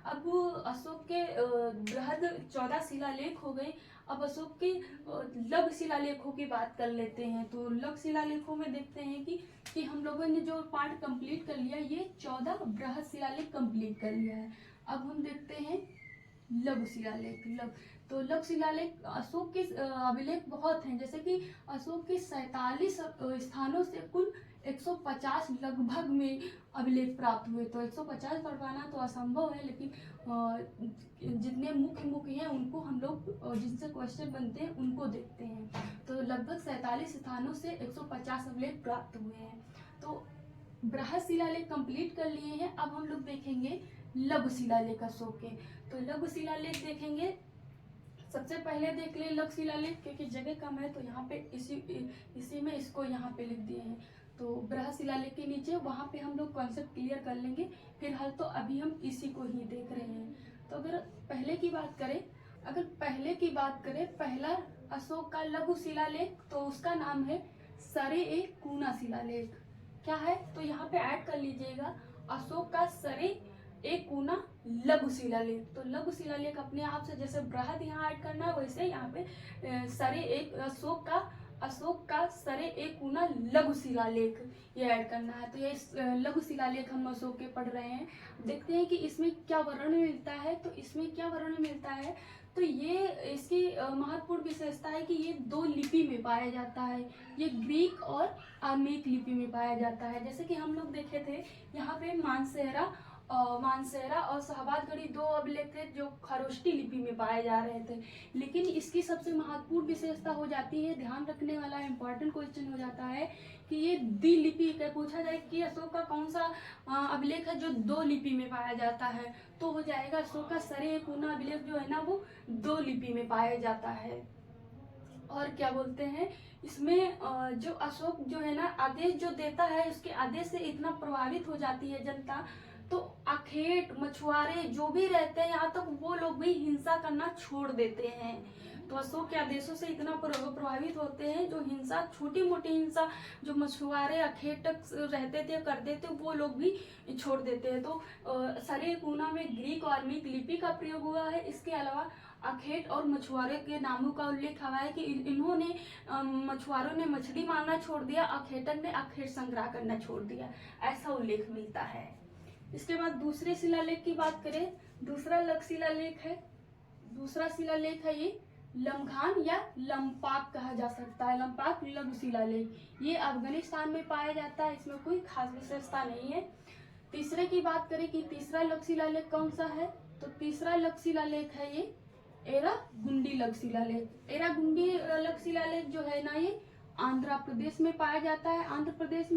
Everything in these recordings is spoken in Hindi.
अब अशोक के बृहद 14 शिलालेख हो गए। अब अशोक के लघु शिलालेखों की बात कर लेते हैं। तो लघु शिलालेखों में देखते हैं कि हम लोगों ने जो पार्ट कंप्लीट कर लिया, ये 14 बृहद शिलालेख कंप्लीट कर लिया है। अब हम देखते हैं लघु शिलालेख। तो लघु शिलालेख अशोक के अभिलेख बहुत हैं, जैसे कि अशोक के 47 स्थानों से कुल 150 लगभग में अभिलेख प्राप्त हुए। तो 150 पढ़ पाना तो असंभव है, लेकिन जितने मुख्य हैं उनको हम लोग जिनसे क्वेश्चन बनते हैं उनको देखते हैं। तो लगभग 47 स्थानों से 150 अभिलेख प्राप्त हुए हैं। तो बृहद शिलालेख कंप्लीट कर लिए हैं। अब हम लोग देखेंगे लघु शिलालेख अशोक के। तो लघु शिलालेख देखेंगे, सबसे पहले देख ले लघु शिलालेख, क्योंकि जगह कम है तो यहाँ पे इसी में इसको यहाँ पे लिख दिए हैं। तो बृहद शिलालेख के नीचे वहाँ पे हम लोग कॉन्सेप्ट क्लियर कर लेंगे। फिलहाल तो अभी हम इसी को ही देख रहे हैं। तो अगर पहले की बात करें, पहला अशोक का लघु शिलालेख, तो उसका नाम है सरे ए कूना शिलालेख। क्या है, तो यहाँ पे ऐड कर लीजिएगा, अशोक का सरे एक कूना लघु शिलालेख। तो लघु शिलालेख अपने आप से जैसे बृहद यहाँ ऐड करना है, वैसे यहाँ पे सरे एक अशोक का सरे एक कूना लघु शिलालेख ये ऐड करना है। तो ये लघु शिलालेख हम अशोक के पढ़ रहे हैं। देखते हैं कि इसमें क्या वर्णन मिलता है। तो इसमें क्या वर्णन मिलता है, तो ये इसकी महत्वपूर्ण विशेषता है कि ये 2 लिपि में पाया जाता है। ये ग्रीक और आर्मेनिक लिपि में पाया जाता है। जैसे कि हम लोग देखे थे यहाँ पे मानसेरा और शाहबादगढ़ी 2 अभिलेख थे जो खरोष्टी लिपि में पाए जा रहे थे। लेकिन इसकी सबसे महत्वपूर्ण विशेषता हो जाती है, ध्यान रखने वाला इंपॉर्टेंट क्वेश्चन हो जाता है कि ये द्विलिपि का पूछा जाए कि अशोक का कौन सा अभिलेख है जो 2 लिपि में पाया जाता है, तो हो जाएगा अशोक का सरे ए कूना अभिलेख जो है ना वो 2 लिपि में पाया जाता है। और क्या बोलते हैं, इसमें जो अशोक जो है ना आदेश जो देता है, उसके आदेश से इतना प्रभावित हो जाती है जनता, तो अखेट मछुआरे जो भी रहते हैं यहाँ तक वो लोग भी हिंसा करना छोड़ देते हैं। तो अशोक के आदेशों से इतना प्रभावित होते हैं, जो हिंसा छोटी मोटी हिंसा जो मछुआरे अखेटक रहते थे करते थे वो लोग भी छोड़ देते हैं। तो सरे कूना में ग्रीक और आर्मेनिक लिपि का प्रयोग हुआ है। इसके अलावा अखेट और मछुआरे के नामों का उल्लेख हुआ है कि इन्होंने मछुआरों ने मछली मारना छोड़ दिया, अखेटक ने अखेट संग्रह करना छोड़ दिया, ऐसा उल्लेख मिलता है। इसके बाद दूसरे शिलालेख की बात करें, दूसरा शिलालेख है ये लमघान या लंपाक कहा जा सकता है। लंपाक लघु शिलालेख ये अफगानिस्तान में पाया जाता है, इसमें कोई खास विशेषता नहीं है। तीसरे की बात करें कि तीसरा लघु शिलालेख कौन सा है, तो तीसरा लघु शिलालेख है ये एरागुंडी लघु शिलालेख। एरागुंडी लघु शिलालेख जो है ना ये आंध्र प्रदेश में पाया जाता है। आंध्र प्रदेश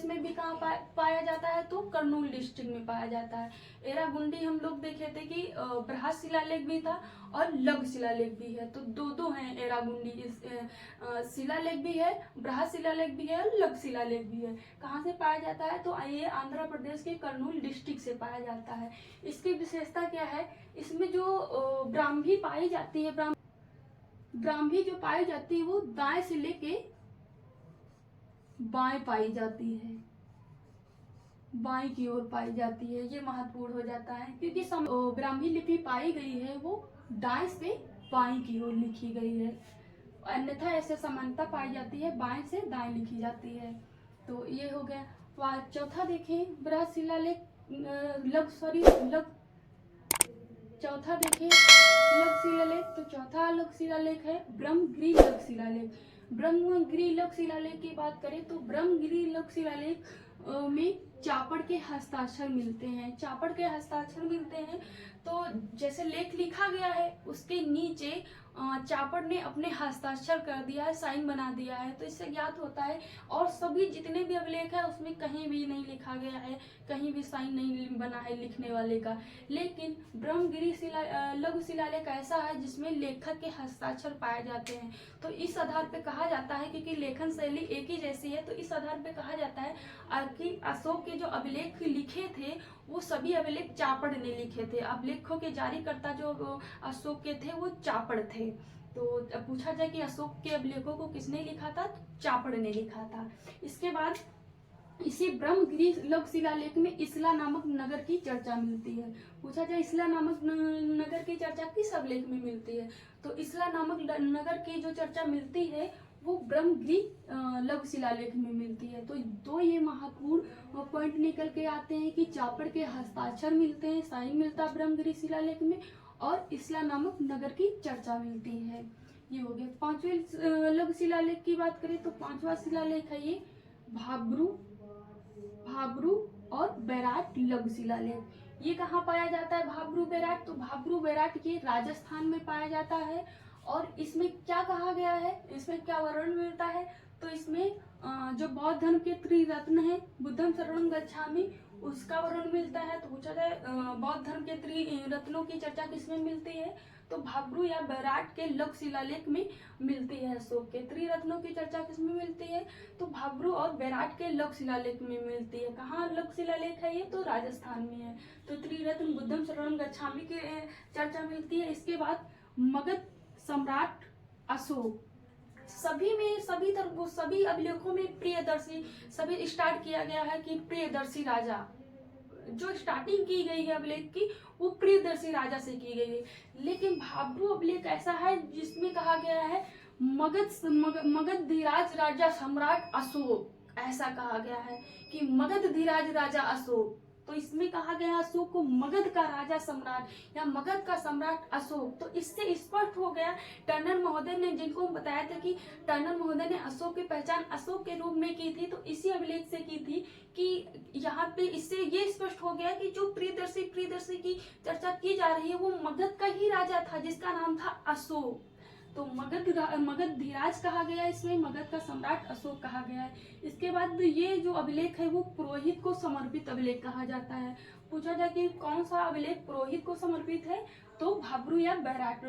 में भी कहाँ पाया जाता है, तो कर्नूल डिस्ट्रिक्ट में पाया जाता है। एरागुंडी हम लोग देखे थे कि बृहद शिलालेख भी था और लघु शिलालेख भी है, तो दो हैं एरागुंडी। शिलालेख भी है, बृहद शिलालेख भी है और लघु शिलालेख भी है। कहाँ से पाया जाता है, तो ये आंध्र प्रदेश के कर्नूल डिस्ट्रिक्ट से पाया जाता है। इसकी विशेषता क्या है, इसमें जो ब्राह्मी पाई जाती है, ब्राह्मी जो पाई जाती है वो दाएं से लेके बाएं पाई जाती है, बाएं की ओर पाई जाती है। ये महत्वपूर्ण हो जाता है क्योंकि ब्राह्मी लिपि पाई गई है वो दाएं से बाएं की ओर लिखी गई है, अन्यथा ऐसे समानता पाई जाती है बाएं से दाएं लिखी जाती है। तो ये हो गया। चौथा देखें बृहद शिलालेख चौथा देखें लघु शिलालेख। तो चौथा लघु शिलालेख है ब्रह्मगिरी लघु शिलालेख। ब्रह्मगिरी लघु शिलालेख की बात करें तो ब्रह्मगिरी लघु शिलालेख में चापड़ के हस्ताक्षर मिलते हैं। तो जैसे लेख लिखा गया है उसके नीचे चापड़ ने अपने हस्ताक्षर कर दिया है, साइन बना दिया है। तो इससे ज्ञात होता है, और सभी जितने भी अभिलेख है उसमें कहीं भी नहीं लिखा गया है, कहीं भी साइन नहीं बना है लिखने वाले का। लेकिन ब्रह्मगिरी लघु शिलालेख ऐसा है जिसमें लेखक के हस्ताक्षर पाए जाते हैं। तो इस आधार पे कहा जाता है, क्योंकि लेखन शैली एक ही जैसी है, तो इस आधार पे कहा जाता है कि अशोक के जो अभिलेख लिखे थे वो सभी अभिलेख चापड़ ने लिखे थे। अभिलेखों के जारीकर्ता जो अशोक के थे वो चापड़ थे। तो पूछा जाए कि अशोक के अभिलेखों को किसने लिखा था, तो चापड़ ने लिखा था। इसके बाद इसी ब्रह्मगिरी लघु शिलालेख में इसला नामक नगर की चर्चा मिलती है। पूछा जाए इसला नामक नगर की चर्चा किस अभिलेख में मिलती है, तो इसला नामक नगर की जो चर्चा मिलती है वो ब्रह्मगिरी लघु शिलालेख में मिलती है। तो दो ये महत्वपूर्ण पॉइंट निकल के आते हैं कि चापड़ के हस्ताक्षर मिलते हैं, साइन मिलता है ब्रह्मगिरी शिलालेख में, और इसला नामक नगर की चर्चा मिलती है। ये हो गया। पांचवें लघु शिलालेख की बात करें तो पांचवा शिलालेख है ये भाब्रू और बैराट लघु शिलालेख। ये कहाँ पाया जाता है भाब्रू बैराट, तो भाब्रू बैराट ये राजस्थान में पाया जाता है। और इसमें क्या कहा गया है, इसमें क्या वर्णन मिलता है, तो इसमें जो बौद्ध धर्म के त्रिरत्न है बुद्धम शरणम गच्छामि उसका वर्णन मिलता है। तो पूछा जाए बौद्ध धर्म के त्रिरत्नों की चर्चा किसमें मिलती है, तो भाब्रू या बैराट के लघु शिलालेख में मिलती है। अशोक के त्रिरत्नों की चर्चा किसमें मिलती है, तो भाब्रू और बैराट के लघु शिलालेख में मिलती है। कहाँ लघु शिलालेख है ये, तो राजस्थान में है। तो त्रिरत्न बुद्धम शरणम गच्छामि की चर्चा मिलती है। इसके बाद मगध सम्राट अशोक, सभी अभिलेखों में प्रियदर्शी सभी स्टार्ट किया गया है कि प्रियदर्शी राजा, जो स्टार्टिंग की गई है अभिलेख की वो प्रियदर्शी राजा से की गई है। लेकिन भाब्रू अभिलेख ऐसा है जिसमें कहा गया है मगधधीराज राजा सम्राट अशोक, ऐसा कहा गया है कि मगधधीराज राजा अशोक। तो इसमें कहा गया अशोक को मगध का राजा सम्राट या मगध का सम्राट अशोक। तो इससे स्पष्ट हो गया, टर्नर महोदय ने, जिनको बताया था कि टर्नर महोदय ने अशोक की पहचान अशोक के रूप में की थी, तो इसी अभिलेख से की थी कि यहाँ पे इससे ये स्पष्ट हो गया कि जो प्रियदर्शी की चर्चा की जा रही है वो मगध का ही राजा था जिसका नाम था अशोक। तो मगधधीराज कहा गया, इसमें मगध का सम्राट अशोक कहा गया है। इसके बाद ये जो अभिलेख है वो पुरोहित को समर्पित अभिलेख कहा जाता है। पूछा जाए कि कौन सा अभिलेख पुरोहित को समर्पित है, तो भाब्रू या बैराट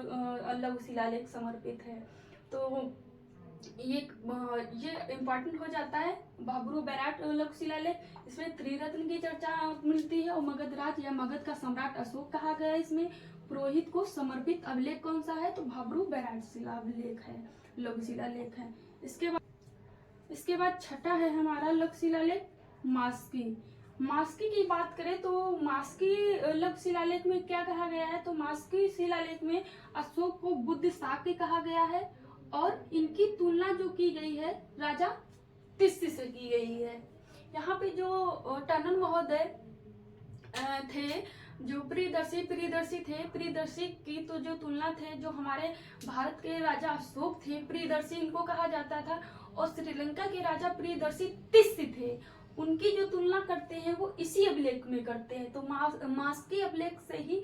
लघु शिलालेख समर्पित है। तो ये इम्पोर्टेंट हो जाता है भाब्रू बैराट लघु शिलालेख। इसमें त्रिरत्न की चर्चा मिलती है और मगधराज या मगध का सम्राट अशोक कहा गया है। इसमें पुरोहित को समर्पित अभिलेख कौन सा है, तो भाब्रू बैराट शिलालेख है, लघु शिलालेख है। इसके बाद छठा है हमारा लघु शिलालेख मास्की की बात करें तो मास्की लघु शिलालेख में क्या कहा गया है, तो मास्की शिलालेख में अशोक को बुद्ध शाक्य कहा गया है और इनकी तुलना जो की गई है राजा तिस्सी से की गई है। यहाँ पे जो टर्नर महोदय थे, जो प्रियदर्शी थे, प्रियदर्शी की तो जो तुलना थे, जो हमारे भारत के राजा अशोक थे प्रियदर्शी इनको कहा जाता था, और श्रीलंका के राजा प्रियदर्शी तिस्सी थे, उनकी जो तुलना करते हैं वो इसी अभिलेख में करते हैं। तो मास्की अभिलेख से ही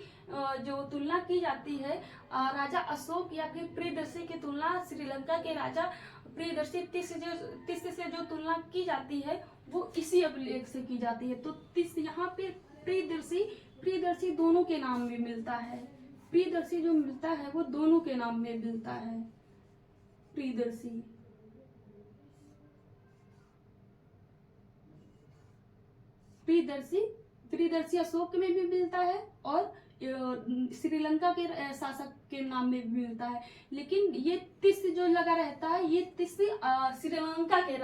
जो तुलना की जाती है राजा अशोक या फिर प्रियदर्शी की तुलना श्रीलंका के राजा प्रियदर्शी तिस्सी से जो तुलना की जाती है वो इसी अभिलेख से की जाती है। तो यहाँ पे प्रियदर्शी दोनों के नाम में मिलता है, प्रियदर्शी जो मिलता है वो दोनों के नाम में मिलता है। प्रियदर्शी अशोक में भी मिलता है और श्रीलंका के शासक के नाम में भी मिलता है। लेकिन ये तिस्सी जो लगा रहता है, ये तिस्सी श्रीलंका के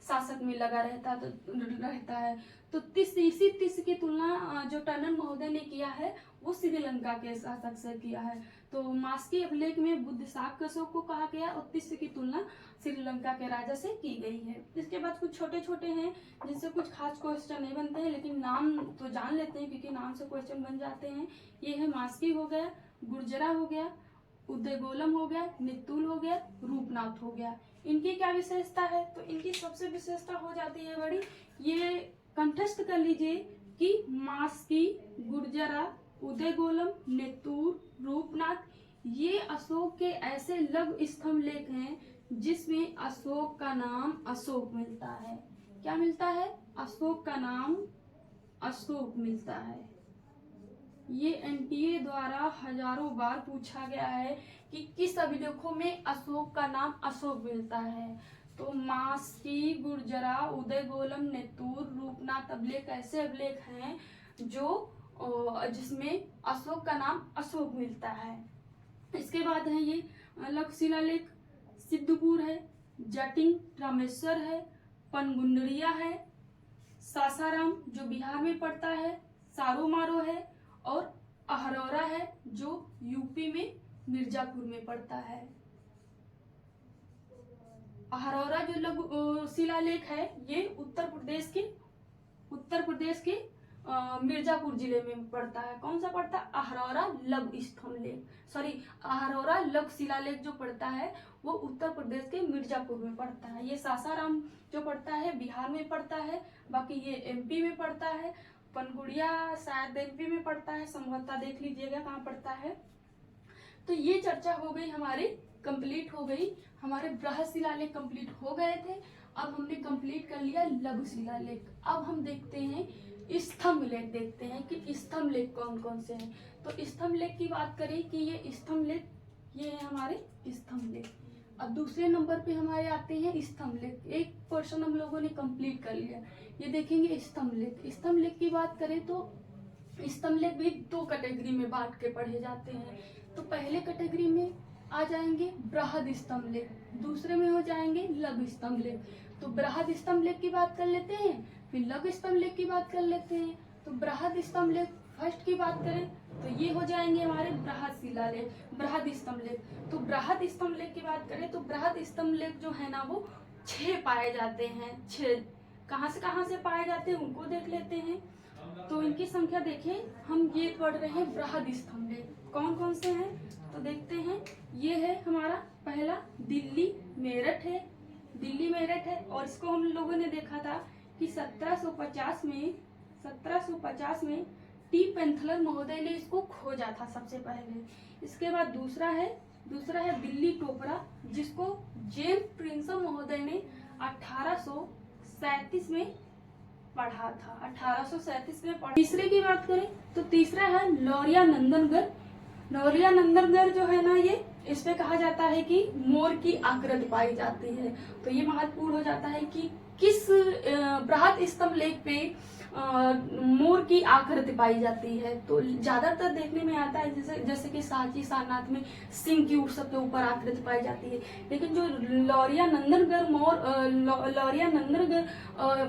शासक में लगा रहता है। तो इसी तिस्सी की तुलना जो टर्नर महोदय ने किया है वो श्रीलंका के शासक से किया है। तो मास्की अभिलेख में बुद्ध शाक्य अशोक को कहा गया और तिस्सी की तुलना श्रीलंका के राजा से की गई है। इसके बाद कुछ छोटे छोटे हैं जिनसे कुछ खास क्वेश्चन नहीं बनते हैं, लेकिन नाम तो जान लेते हैं क्योंकि नाम से क्वेश्चन बन जाते हैं। ये है मास्की हो गया, गुर्जरा हो गया, उदयगोलम हो गया, नित्तूल हो गया, रूपनाथ हो गया। इनकी क्या विशेषता है, तो इनकी सबसे विशेषता हो जाती है बड़ी, ये कंठस्थ कर लीजिए कि मास्की, गुर्जरा, उदयगोलम, नेतूर, रूपनाथ ये अशोक के ऐसे लघु स्तंभ लेख हैं जिसमें अशोक का नाम अशोक मिलता है। क्या मिलता है, अशोक का नाम अशोक मिलता है। ये एनटीए द्वारा हजारों बार पूछा गया है कि किस अभिलेखों में अशोक का नाम अशोक मिलता है। तो मास्की, गुर्जरा, उदयगोलम, नेतूर, रूपनाथ अभिलेख ऐसे अभिलेख हैं जो जिसमें अशोक का नाम अशोक मिलता है। इसके बाद है ये लघु शिलालेख सिद्धपुर है, जटिंग रामेश्वर है, पनगुंडरिया है, सासाराम जो बिहार में पड़ता है, सारोमारो है, और अहरौरा है जो यूपी में मिर्जापुर में पड़ता है। अहरौरा जो लघु शिलालेख है ये उत्तर प्रदेश के मिर्जापुर जिले में पड़ता है। कौन सा पड़ता है? अहरौरा लघु स्तंभ लेख, सॉरी अहरौरा लघु शिलालेख जो पड़ता है वो उत्तर प्रदेश के मिर्जापुर में पड़ता है। ये सासाराम जो पड़ता है बिहार में पड़ता है, बाकी ये एमपी में पड़ता है। पनगुड़िया शायद एमपी में पड़ता है, संभवतः देख लीजिएगा कहाँ पड़ता है। तो ये चर्चा हो गई हमारी, कंप्लीट हो गई। हमारे बृहद शिलालेख कंप्लीट हो गए थे। अब हमने कंप्लीट कर लिया लघु शिलालेख। अब हम देखते हैं स्तंभ लेख, देखते हैं कि स्तंभ लेख कौन कौन से हैं। तो स्तंभ लेख की बात करें कि ये स्तंभ लेख, ये है हमारे स्तंभ लेख। अब दूसरे नंबर पे हमारे आते हैं स्तंभ लेख। एक पोर्शन हम लोगों ने कंप्लीट कर लिया। ये देखेंगे स्तंभ लेख। स्तंभ लेख की बात करें तो स्तंभ लेख भी दो कैटेगरी में बांट के पढ़े जाते हैं। तो पहले कैटेगरी में आ जाएंगे बृहद स्तंभ लेख, दूसरे में हो जाएंगे लघु स्तंभ लेख। तो बृहद स्तंभ लेख की बात कर लेते हैं, फिर लघु स्तंभ लेख की बात कर लेते हैं। तो बृहद स्तंभ लेख फर्स्ट की बात करें तो ये हो जाएंगे हमारे बृहद शिलालेख, बृहद स्तंभ लेख। तो बृहद स्तंभ लेख की बात करें तो बृहद स्तंभ लेख जो है ना वो 6 पाए जाते हैं। 6 कहाँ से पाए जाते हैं उनको देख लेते हैं। तो इनकी संख्या देखिए, हम ये पढ़ रहे हैं बृहद स्तंभ लेख कौन कौन से हैं तो देखते हैं। ये है हमारा पहला दिल्ली मेरठ है, दिल्ली मेरठ है, और इसको हम लोगों ने देखा था कि 1750 में टी पेंथलर महोदय ने इसको खोजा था सबसे पहले। इसके बाद दूसरा है दिल्ली टोपरा, जिसको जेम्स प्रिंसम महोदय ने 1837 में पढ़ा था, 1837 में पढ़ा। तीसरे की बात करें तो तीसरा है लौरिया नंदनगढ़। लौरिया नंदनगढ़ जो है ना, ये इस पे कहा जाता है कि मोर की आकृति पाई जाती है। तो ये महत्वपूर्ण हो जाता है कि किस बृहद स्तंभ लेख पे मोर की आकृति पाई जाती है। तो ज्यादातर देखने में आता है जैसे कि सांची सारनाथ में सिंह की सबके ऊपर आकृति पाई जाती है। लेकिन जो लौरिया नंदनगढ़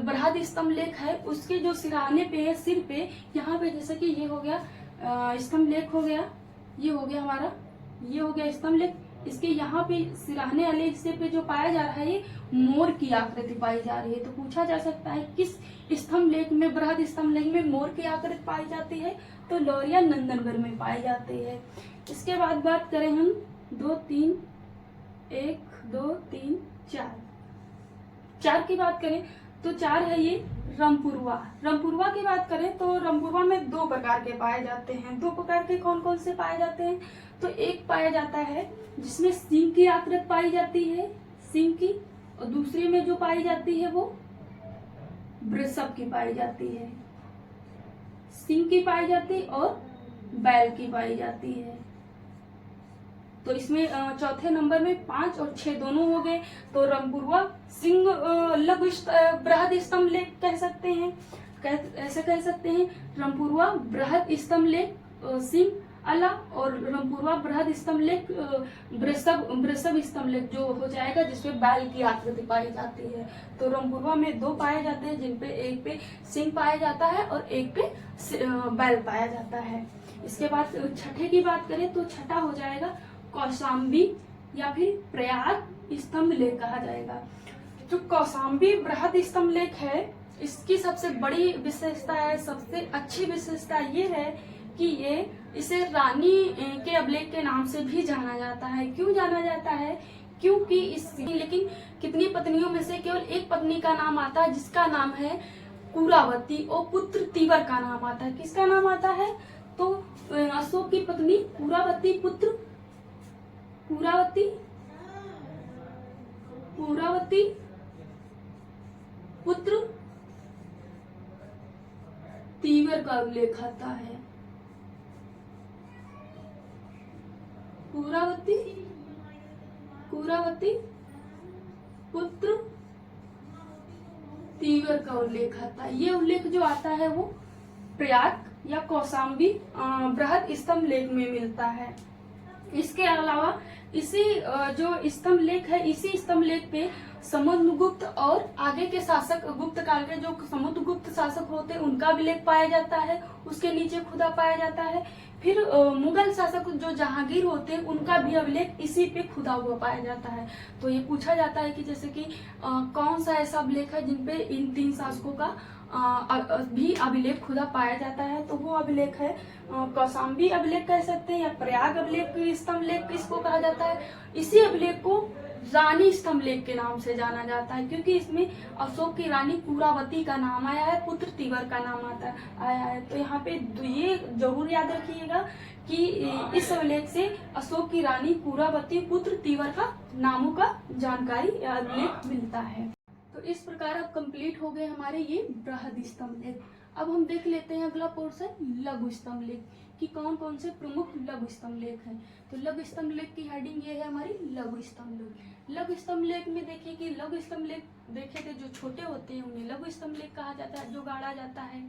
बृहद स्तंभ लेख है, उसके जो सिराने पे है, सिर पे, यहाँ पे जैसे कि ये हो गया स्तंभ लेख हो गया, ये हो गया हमारा, ये हो गया स्तंभ लेख। इसके यहाँ पे सिराने वाले हिस्से पे जो पाया जा रहा है ये मोर की आकृति पाई जा रही है। तो पूछा जा सकता है किस स्तंभ लेख में, बृहद स्तंभ लेख में मोर की आकृति पाई जाती है? तो लौरिया नंदनगढ़ में पाई जाती है। इसके बाद बात करें हम 2 3 1 2 3 4 की बात करें तो 4 है ये रामपुरवा। रामपुरवा की बात करें तो रामपुरवा में 2 प्रकार के पाए जाते हैं। 2 प्रकार के कौन कौन से पाए जाते हैं? तो एक पाया जाता है जिसमें सिंह की आकृति पाई जाती है, सिंह की, और दूसरे में जो पाई जाती है वो वृषभ की पाई जाती है, सिंह की पाई जाती और बैल की पाई जाती है। तो इसमें चौथे नंबर में 5 और 6 दोनों हो गए। तो रामपुरवा सिंह लघु बृहद स्तंभ लेख कह सकते हैं, ऐसे कह सकते हैं। रामपुरवा बृहद स्तंभ लेख सिंह अला, और रामपुरवा बृहद स्तंभ लेख वृषभ स्तंभ लेख जो हो जाएगा जिसमें बैल की आकृति पाई जाती है। तो रामपुरवा में 2 पाए जाते हैं, जिनपे एक पे सिंह पाया जाता है और एक पे बैल पाया जाता है। इसके बाद छठे की बात करें तो छठा हो जाएगा कौशाम्बी या फिर प्रयाग स्तंभ लेख कहा जाएगा। जो कौशाम्बी बृहद स्तंभ लेख है, इसकी सबसे बड़ी विशेषता है, सबसे अच्छी विशेषता ये है कि इसे रानी के अभिलेख के नाम से भी जाना जाता है। क्यों जाना जाता है? क्योंकि लेकिन कितनी पत्नियों में से केवल एक पत्नी का नाम आता है जिसका नाम है कुरावती, और पुत्र तीवर का नाम आता है। किसका नाम आता है? तो अशोक की पत्नी कुरावती, पुत्र पुत्र तीवर का उल्लेख आता है। कुरावती पुत्र तीवर का उल्लेख आता है। ये उल्लेख जो आता है वो प्रयाग या कौशाम्बी बृहद स्तंभ लेख में मिलता है। इसके अलावा इसी जो स्तंभ लेख है, इसी स्तंभ लेख पे समुद्रगुप्त और आगे के शासक गुप्त काल के जो समुद्रगुप्त शासक होते हैं उनका अभिलेख पाया जाता है, उसके नीचे खुदा पाया जाता है। फिर मुगल शासक जो जहांगीर होते हैं उनका भी अभिलेख इसी पे खुदा हुआ पाया जाता है। तो ये पूछा जाता है कि जैसे कि कौन सा ऐसा अभिलेख है जिनपे इन 3 शासकों का भी अभिलेख खुदा पाया जाता है, तो वो अभिलेख है कौशाम्बी अभिलेख कह सकते हैं, या प्रयाग अभिलेख स्तंभ लेख इसको कहा जाता है। इसी अभिलेख को रानी स्तंभ लेख के नाम से जाना जाता है, क्योंकि इसमें अशोक की रानी पूरावती का नाम आया है, पुत्र तिवर का नाम आया है। तो यहाँ पे ये जरूर याद रखिएगा कि इस अभिलेख से अशोक की रानी पूरावती पुत्र तिवर का नामों का जानकारी या अभिलेख मिलता है। तो इस प्रकार अब कंप्लीट हो गए हमारे ये बृहद स्तंभ लेख। अब हम देख लेते हैं अगला पोर्शन लघु स्तंभ लेख कि कौन कौन से प्रमुख लघु स्तंभ लेख हैं। तो लघु स्तंभ लेख की हेडिंग ये है हमारी लघु स्तंभ लेख। लघु स्तंभ लेख में देखिए कि लघु स्तंभ लेख देखे थे जो छोटे होते हैं उन्हें लघु स्तंभ लेख कहा जाता है, जो गाड़ा जाता है।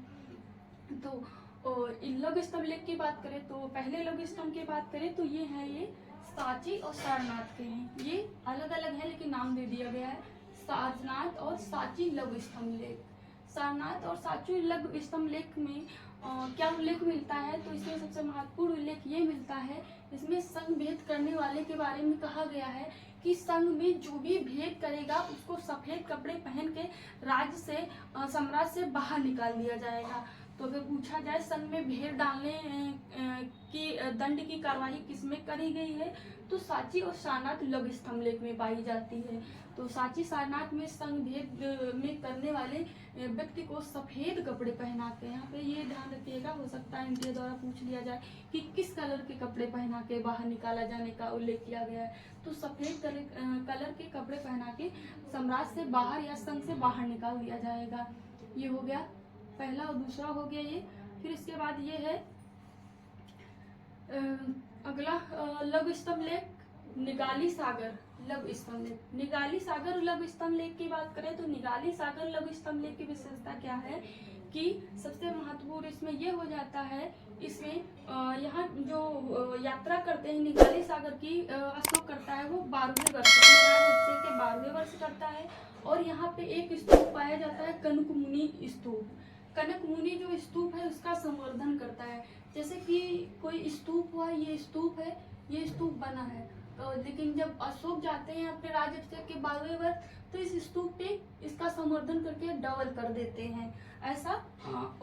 तो लघु स्तंभ लेख की बात करें तो पहले लघु स्तंभ की बात करें तो ये है, ये सांची और सारनाथ के हैं। ये अलग अलग है लेकिन नाम दे दिया गया है, सारनाथ और सांची लघु स्तंभ लेख। सारनाथ और सांची लघु स्तंभ लेख में क्या उल्लेख मिलता है, तो इसमें सबसे महत्वपूर्ण उल्लेख ये मिलता है, इसमें संघ भेद करने वाले के बारे में कहा गया है कि संघ में जो भी भेद करेगा उसको सफेद कपड़े पहन के राज्य से साम्राज्य से बाहर निकाल दिया जाएगा। तो अगर पूछा जाए संघ में भेद डालने की दंड की कार्रवाई किसमें करी गई है, तो सांची और सारनाथ लघु स्तंभ लेख में पाई जाती है। तो सांची सारनाथ में संघ भेद में करने वाले व्यक्ति को सफेद कपड़े पहनाते हैं। यहाँ पे ये ध्यान रखिएगा, हो सकता है इनके द्वारा पूछ लिया जाए कि किस कलर के कपड़े पहना के बाहर निकाला जाने का उल्लेख किया गया है। तो सफेद कलर के कपड़े पहना के साम्राज्य से बाहर या संघ से बाहर निकाल दिया जाएगा। ये हो गया पहला, और दूसरा हो गया ये। फिर इसके बाद ये है अगला लघु स्तंभ लेख निगाली सागर लघु स्तंभ लेख। निगाली सागर लघु स्तंभ लेख की बात करें तो निगाली सागर लघु स्तंभ लेख की विशेषता क्या है कि सबसे महत्वपूर्ण इसमें ये हो जाता है, इसमें यहाँ जो यात्रा करते हैं निगाली सागर की अशोक करता है वो 12वें वर्ष के 12वें वर्ष करता है। और यहाँ पे एक स्तूप पाया जाता है कनक मुनि स्तूप। कनक मुनि जो स्तूप है उसका संवर्धन करता है। जैसे कि कोई स्तूप हुआ, ये स्तूप है, ये स्तूप बना है, लेकिन जब अशोक जाते हैं अपने राज्याभिषेक के 12वें वर्ष तो इस स्तूप पे इसका संवर्धन करके डबल कर देते हैं, ऐसा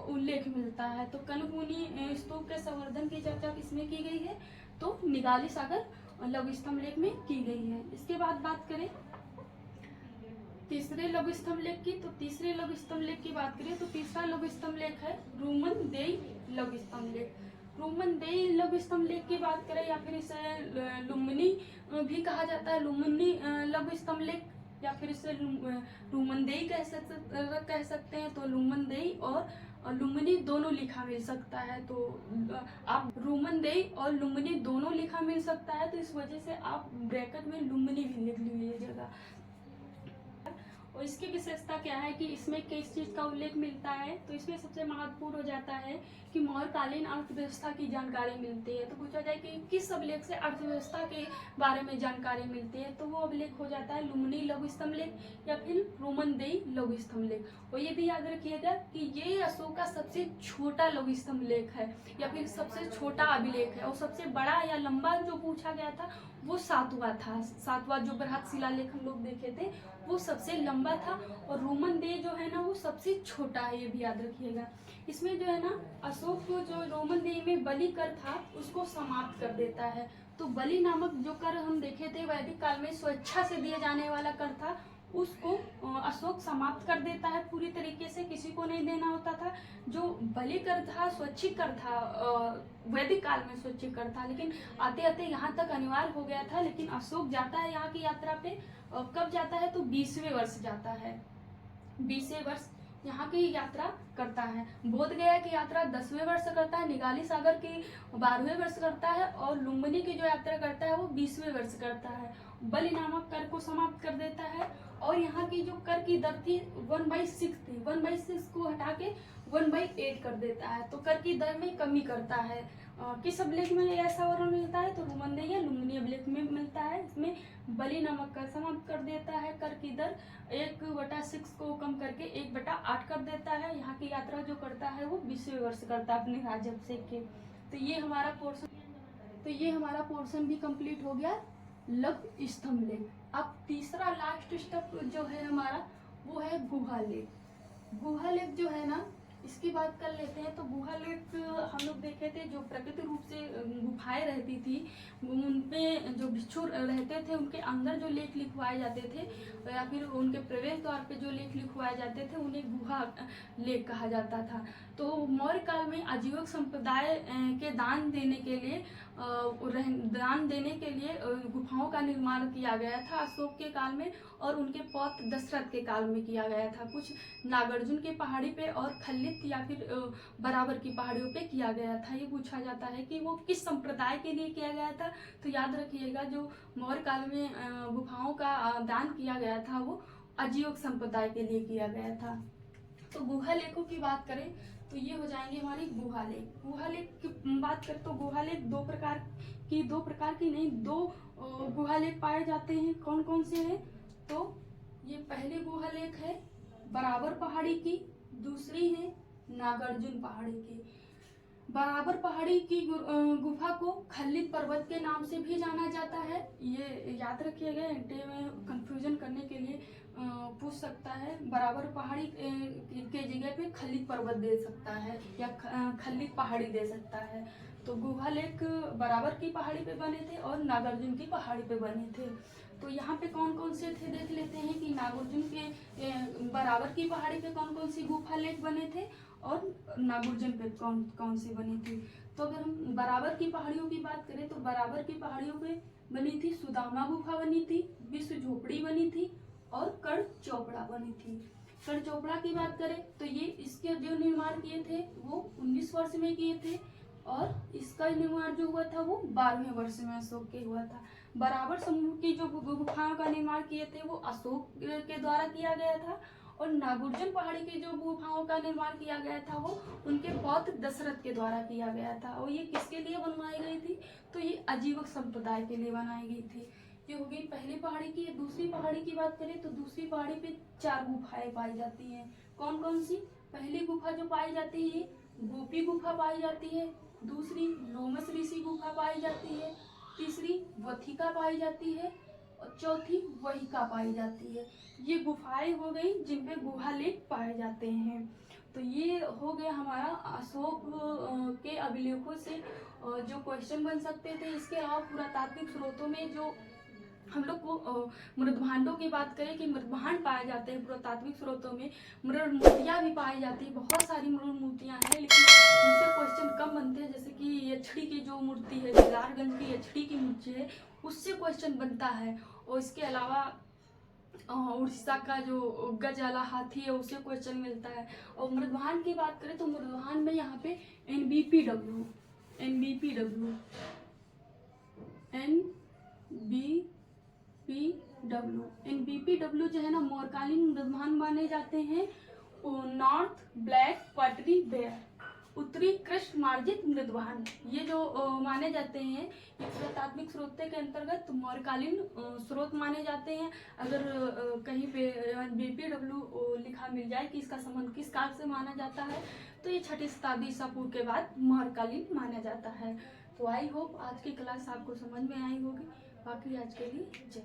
उल्लेख मिलता है। तो कनक मुनि स्तूप के संवर्धन की चर्चा किसमें की गई है, तो निगाली सागर लघु स्तंभ लेख में की गई है। इसके बाद बात करें तीसरे लघु स्तंभ लेख की, तो तीसरे लघु स्तंभ लेख की बात करें तो तीसरा लघु स्तंभ लेख है रूमनदेई लघु स्तंभ लेख। रूमनदेई लघु स्तंभ लेख की बात करें या फिर इसे लुम्बिनी भी कहा जाता है, लुम्बिनी लघु स्तंभ लेख, या फिर इसे रूमनदेई कह सकते हैं। तो रूमनदेई और लुम्बिनी दोनों लिखा मिल सकता है, तो आप रूमनदेई और लुम्बिनी दोनों लिखा मिल सकता है, तो इस वजह से आप ब्रैकेट में लुम्बिनी भी लिख लीजिएगा। और इसकी विशेषता क्या है कि इसमें किस चीज का उल्लेख मिलता है, तो इसमें सबसे महत्वपूर्ण हो जाता है कि मौर्यकालीन अर्थव्यवस्था की जानकारी मिलती है। तो पूछा जाए कि किस अभिलेख से अर्थव्यवस्था के बारे में जानकारी मिलती है, तो वो अभिलेख हो जाता है लुम्बिनी लघु स्तंभ लेख या फिर रूमनदेई लघु स्तंभ लेख। और ये भी याद रखिएगा कि ये अशोक का सबसे छोटा लघु स्तंभ लेख है या फिर सबसे छोटा अभिलेख है, और सबसे बड़ा या लंबा जो पूछा गया था वो 7वां था। 7वां जो बृहद शिलालेख हम लोग देखे थे वो सबसे लंबा था, और रूमनदेई जो है ना वो सबसे छोटा है, ये भी याद रखिएगा। इसमें जो है ना अशोक को जो रूमनदेई में बलि कर था उसको समाप्त कर देता है। तो बलि नामक जो कर हम देखे थे वैदिक काल में स्वेच्छा से दिए जाने वाला कर था, उसको अशोक समाप्त कर देता है पूरी तरीके से, किसी को नहीं देना होता था। जो बलि कर था स्वैच्छिक कर था, वैदिक काल में स्वैच्छिक कर था, लेकिन आते आते यहाँ तक अनिवार्य हो गया था। लेकिन अशोक जाता है यहाँ की यात्रा पे, कब जाता है तो 20वें वर्ष जाता है, 20वें वर्ष यहाँ की यात्रा करता है। बोध गया की यात्रा 10वें वर्ष करता है, निगाली सागर की 12वें वर्ष करता है, और लुम्बिनी की जो यात्रा करता है वो 20वें वर्ष करता है। बलि नामक कर को समाप्त कर देता है, और यहाँ की जो कर की दर थी 1/6 थी, 1/6 को हटा के 1/8 कर देता है। तो कर की दर में कमी करता है किस अभिलेख में ऐसा वर्ण मिलता है? तो रोमन या लुम्बिनी अभिलेख में मिलता है। इसमें बलि नामक कर समाप्त कर देता है। कर की दर 1/6 को कम करके 1/8 कर देता है। यहाँ की यात्रा जो करता है वो 20वें वर्ष करता है अपने राज्याभिषेक के। तो ये हमारा पोर्शन भी कंप्लीट हो गया लघु स्तंभ लेख। अब तीसरा लास्ट स्टेप जो है हमारा वो है गुहा लेख। गुहा लेख जो है ना, इसकी बात कर लेते हैं। तो गुहा लेख हम लोग देखे थे, जो प्राकृतिक रूप से गुफाएं रहती थी उनपे जो भिक्षु रहते थे उनके अंदर जो लेख लिखवाए जाते थे या फिर उनके प्रवेश द्वार पे जो लेख लिखवाए जाते थे उन्हें गुहा लेख कहा जाता था। तो मौर्य काल में आजीविक संप्रदाय के दान देने के लिए गुफाओं का निर्माण किया गया था अशोक के काल में, और उनके पौत्र दशरथ के काल में किया गया था। कुछ नागार्जुन के पहाड़ी पे और खल्लित या फिर बराबर की पहाड़ियों पे किया गया था। ये पूछा जाता है कि वो किस संप्रदाय के लिए किया गया था। तो याद रखिएगा, जो मौर्य काल में गुफाओं का दान किया गया था वो आजीविक संप्रदाय के लिए किया गया था। तो गुहा लेखों की बात करें तो ये हो जाएंगे हमारी गुहा लेख। गुहा लेख की बात करें तो गुहा लेख दो प्रकार की नहीं, दो गुहा लेख पाए जाते हैं। कौन कौन से हैं? तो ये पहली गुहा लेख है बराबर पहाड़ी की, दूसरी है नागार्जुन पहाड़ी की। बराबर पहाड़ी की गुफा को खल्लित पर्वत के नाम से भी जाना जाता है। ये याद रखिएगा, एंट्री में कंफ्यूजन करने के लिए पूछ सकता है। बराबर पहाड़ी के जगह पे खल्लित पर्वत दे सकता है या खल्लित पहाड़ी दे सकता है। तो गुहा लेख बराबर की पहाड़ी पे बने थे और नागार्जुन की पहाड़ी पे बने थे। तो यहाँ पे कौन कौन से थे देख लेते हैं कि नागार्जुन के बराबर की पहाड़ी पे कौन कौन सी गुफा लेख बने थे और नागार्जुन पे कौन कौन सी बनी थी। तो अगर हम बराबर की पहाड़ियों की बात करें तो बराबर की पहाड़ियों पे बनी थी सुदामा गुफा बनी थी, विश्व झोपड़ी बनी थी और कड़ चौपड़ा बनी थी। कड़ चौपड़ा की बात करें तो ये इसके जो निर्माण किए थे वो 19 वर्ष में किए थे और इसका निर्माण जो हुआ था वो 12वें वर्ष में अशोक के हुआ था। बराबर समूह की जो गुफाओं का निर्माण किए थे वो अशोक के द्वारा किया गया था और नागार्जुन पहाड़ी की जो गुफाओं का निर्माण किया गया था वो उनके पौत्र दशरथ के द्वारा किया गया था। और ये किसके लिए बनवाई गई थी? तो ये आजीविक संप्रदाय के लिए बनाई गई थी। ये हो गई पहली पहाड़ी की। दूसरी पहाड़ी की बात करें तो दूसरी पहाड़ी पे 4 गुफाएं पाई जाती हैं। कौन कौन सी? पहली गुफा जो पाई जाती है गोपी गुफा पाई जाती है, दूसरी लोमस ऋषि गुफा पाई जाती है, तीसरी वथिका पाई जाती है और चौथी वहिका पाई जाती है। ये गुफाएं हो गई जिनपे गुहा लेख पाए जाते हैं। तो ये हो गया हमारा अशोक के अभिलेखों से जो क्वेश्चन बन सकते थे। इसके अलावा पुरातात्विक स्रोतों में जो हम लोग को मृदभांडों की बात करें कि मृदभांड पाए जाते हैं पुरातात्विक स्रोतों में, मृद मूर्तियाँ भी पाई जाती है। बहुत सारी मृद मूर्तियाँ हैं लेकिन उनसे क्वेश्चन कम बनते हैं। जैसे कि यक्षिणी की जो मूर्ति है, दिलारगंज की यक्षिणी की मूर्ति है, उससे क्वेश्चन बनता है। और इसके अलावा उड़ीसा का जो गजाला हाथी है उससे क्वेश्चन मिलता है। और मृदभांड की बात करें तो मृदभांड में यहाँ पे NBPW जो है ना मौर्यकालीन मृदभांड माने जाते हैं। नॉर्थ ब्लैक पटरी बेयर, उत्तरी कृष्ण मार्जित मृदभांड, ये जो माने जाते हैं ये पुरातात्विक स्रोत के अंतर्गत मौर्यकालीन स्रोत माने जाते हैं। अगर कहीं पे BPW लिखा मिल जाए कि इसका संबंध किस काल से माना जाता है तो ये 6ठी शताब्दी ईसा पूर्व के बाद मौर्यकालीन माना जाता है। तो आई होप आज की क्लास आपको समझ में आई होगी। बाकी आज के लिए जय।